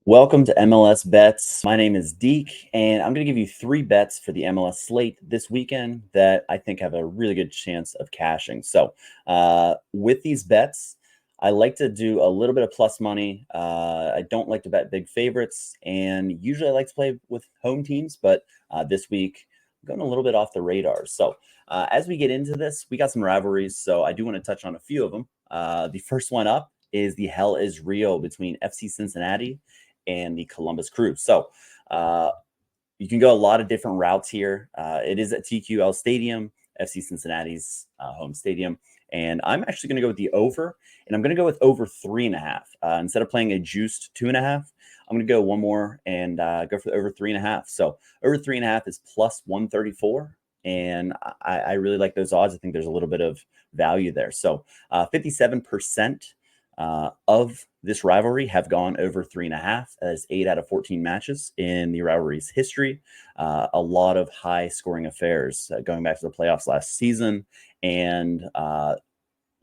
Welcome to MLS Bets. My name is Deke, and I'm going to give you 3 bets for the MLS slate this weekend that I think have a really good chance of cashing. So, with these bets, I like to do a little bit of plus money. I don't like to bet big favorites, and usually I like to play with home teams, but this week I'm going a little bit off the radar. So, as we get into this, we got some rivalries, so I do want to touch on a few of them. The first one up is the Hell is Real between FC Cincinnati and the Columbus Crew. So you can go a lot of different routes here. It is at TQL Stadium, FC Cincinnati's home stadium. And I'm actually going to go with the over, and I'm going to go with over 3.5. Instead of playing a juiced 2.5, I'm going to go one more and go for the over 3.5. So over 3.5 is plus 134. And I really like those odds. I think there's a little bit of value there. So 57% of this rivalry have gone over 3.5. As 8 out of 14 matches in the rivalry's history. A lot of high scoring affairs going back to the playoffs last season, and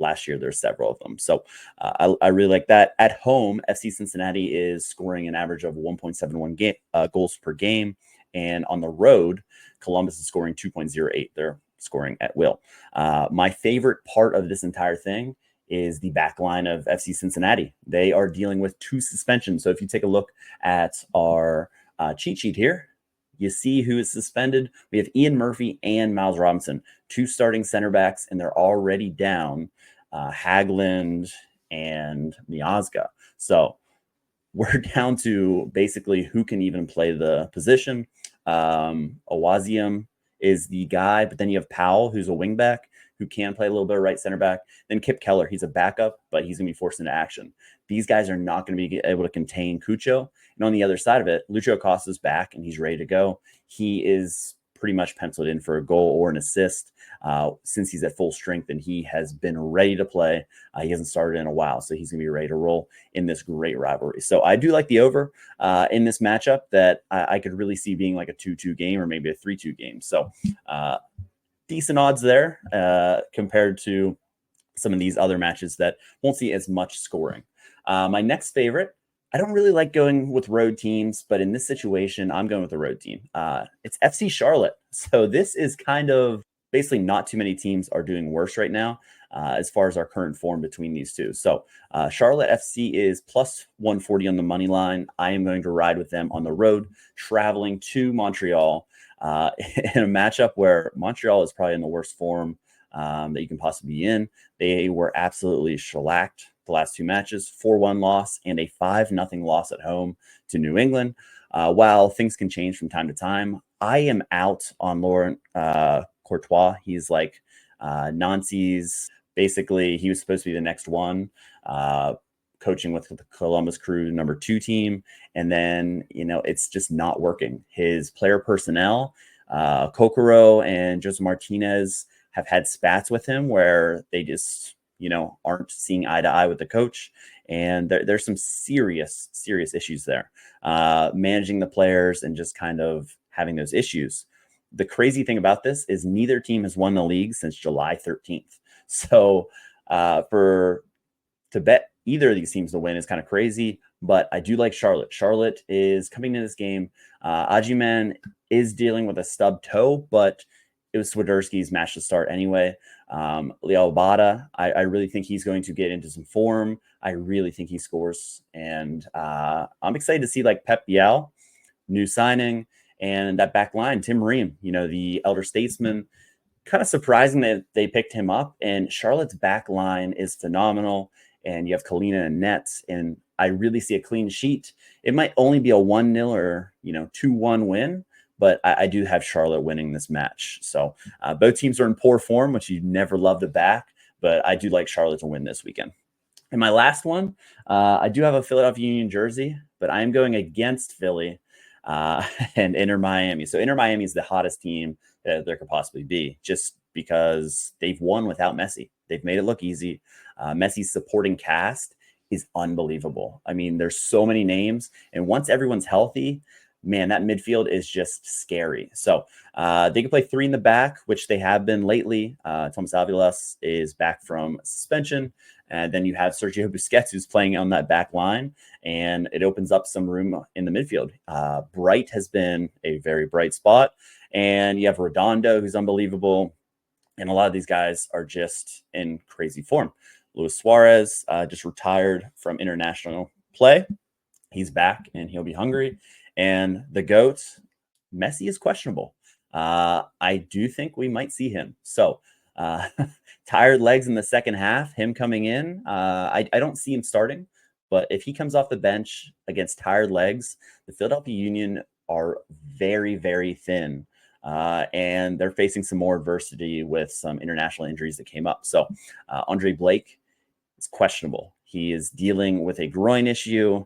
last year there's several of them. So I really like that. At home, FC Cincinnati is scoring an average of 1.71 goals per game, and on the road, Columbus is scoring 2.08. They're scoring at will. My favorite part of this entire thing is the back line of FC Cincinnati. They are dealing with 2 suspensions. So if you take a look at our cheat sheet here, you see who is suspended. We have Ian Murphy and Miles Robinson, 2 starting center backs, and they're already down Hagland and Miazga. So we're down to basically who can even play the position. Awazium is the guy, but then you have Powell, who's a wingback, who can play a little bit of right center back. Then Kip Keller, he's a backup, but he's going to be forced into action. These guys are not going to be able to contain Cucho. And on the other side of it, Lucho Acosta's back, and he's ready to go. He is pretty much penciled in for a goal or an assist since he's at full strength, and he has been ready to play. He hasn't started in a while, so he's going to be ready to roll in this great rivalry. So I do like the over in this matchup that I could really see being like a 2-2 game or maybe a 3-2 game. So decent odds there compared to some of these other matches that won't see as much scoring. My next favorite, I don't really like going with road teams, but in this situation, I'm going with the road team. It's FC Charlotte. So this is kind of basically not too many teams are doing worse right now as far as our current form between these two. So Charlotte FC is plus 140 on the money line. I am going to ride with them on the road, traveling to Montreal in a matchup where Montreal is probably in the worst form that you can possibly be in. They were absolutely shellacked the last 2 matches, 4-1 loss and a 5-0 loss at home to New England. While things can change from time to time, I am out on Laurent Courtois. He's like Nancy's. Basically, he was supposed to be the next one, coaching with the Columbus Crew number 2 team. And then, it's just not working. His player personnel, Kokoro and Jose Martinez, have had spats with him where they just, aren't seeing eye to eye with the coach. And there's some serious issues there. Managing the players and just kind of having those issues. The crazy thing about this is neither team has won the league since July 13th. So to bet either of these teams to win is kind of crazy, but I do like Charlotte. Charlotte is coming into this game. Ajiman is dealing with a stub toe, but it was Swiderski's match to start anyway. Leo Abada, I really think he's going to get into some form. I really think he scores. And I'm excited to see like Pep Biel, new signing, and that back line, Tim Ream, the elder statesman. Kind of surprising that they picked him up. And Charlotte's back line is phenomenal. And you have Kalina and Nets, and I really see a clean sheet. It might only be a 1-0 or 2-1 win, but I do have Charlotte winning this match. So both teams are in poor form, which you never love to back, but I do like Charlotte to win this weekend. And my last one, I do have a Philadelphia Union jersey, but I am going against Philly and Inter Miami. So Inter Miami is the hottest team that there could possibly be, just because they've won without Messi. They've made it look easy. Messi's supporting cast is unbelievable. I mean, there's so many names, and once everyone's healthy, man, that midfield is just scary. So they can play 3 in the back, which they have been lately. Thomas Aviles is back from suspension, And then you have Sergio Busquets, who's playing on that back line, and it opens up some room in the midfield. Bright has been a very bright spot, and you have Redondo, who's unbelievable. And a lot of these guys are just in crazy form. Luis Suarez just retired from international play. He's back, and he'll be hungry. And the GOAT, Messi, is questionable. I do think we might see him. So tired legs in the second half, him coming in. I don't see him starting, but if he comes off the bench against tired legs, the Philadelphia Union are very, very thin. And they're facing some more adversity with some international injuries that came up. So Andre Blake is questionable. He is dealing with a groin issue.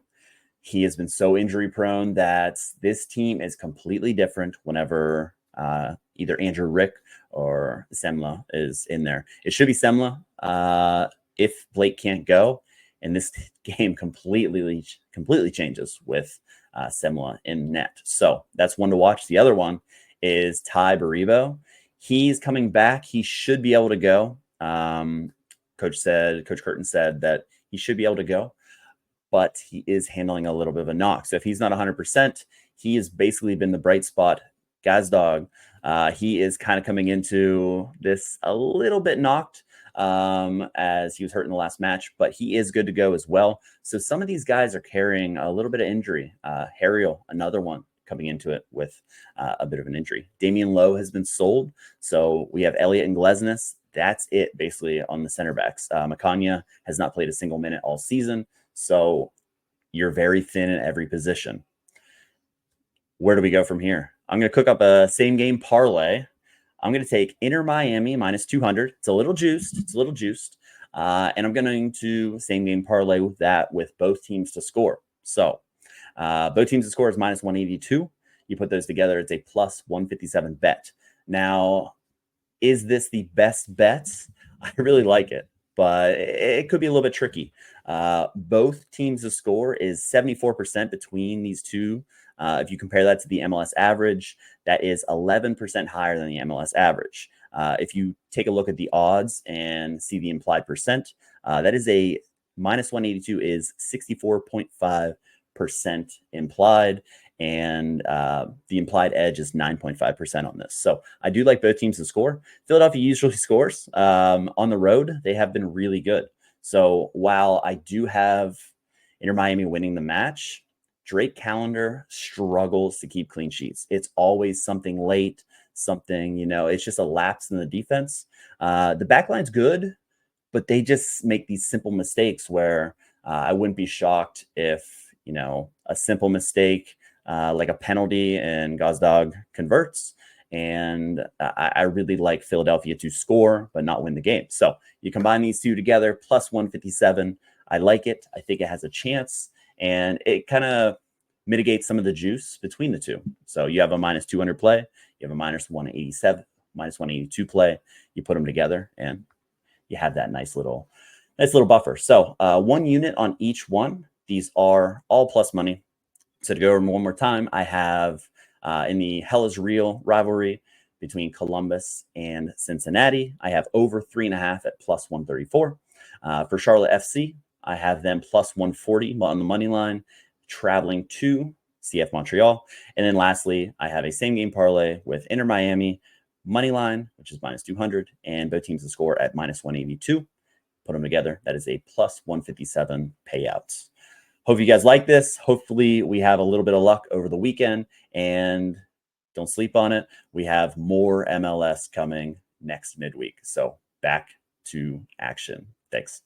He has been so injury prone that this team is completely different whenever either Andrew Rick or Semla is in there. It should be Semla if Blake can't go. And this game completely changes with Semla in net. So that's one to watch. The other one is Ty Baribo. He's coming back. He should be able to go. Coach Curtin said that he should be able to go, but he is handling a little bit of a knock. So if he's not 100%, he has basically been the bright spot. Gazdog, he is kind of coming into this a little bit knocked as he was hurt in the last match, but he is good to go as well. So some of these guys are carrying a little bit of injury. Harriel, another one, coming into it with a bit of an injury. Damian Lowe has been sold. So we have Elliott and Glesnes. That's it basically on the center backs. Macania has not played a single minute all season. So you're very thin in every position. Where do we go from here? I'm going to cook up a same game parlay. I'm going to take Inter Miami minus 200. It's a little juiced. And I'm going to same game parlay with that with both teams to score. So both teams to score is minus 182. You put those together, it's a plus 157 bet. Now, is this the best bet? I really like it, but it could be a little bit tricky. Both teams to score is 74% between these two. If you compare that to the MLS average, that is 11% higher than the MLS average. If you take a look at the odds and see the implied percent, that is a minus 182 is 64.5% implied, and the implied edge is 9.5% on this. So I do like both teams to score. Philadelphia usually scores. On the road, they have been really good. So while I do have Inter Miami winning the match, Drake Callender struggles to keep clean sheets. It's always something late, it's just a lapse in the defense. The backline's good, but they just make these simple mistakes where I wouldn't be shocked if, a simple mistake like a penalty and Gazdog converts. And I really like Philadelphia to score, but not win the game. So you combine these two together, plus 157. I like it. I think it has a chance. And it kind of mitigates some of the juice between the two. So you have a minus 200 play. You have a minus 187, minus 182 play. You put them together, and you have that nice little buffer. So 1 unit on each one. These are all plus money. So to go over one more time, I have in the Hellas Real rivalry between Columbus and Cincinnati, I have over 3.5 at plus 134. For Charlotte FC, I have them plus 140 on the money line, traveling to CF Montreal. And then lastly, I have a same game parlay with Inter Miami money line, which is minus 200, and both teams to score at minus 182. Put them together, that is a plus 157 payout. Hope you guys like this. Hopefully we have a little bit of luck over the weekend, and don't sleep on it. We have more MLS coming next midweek. So back to action. Thanks.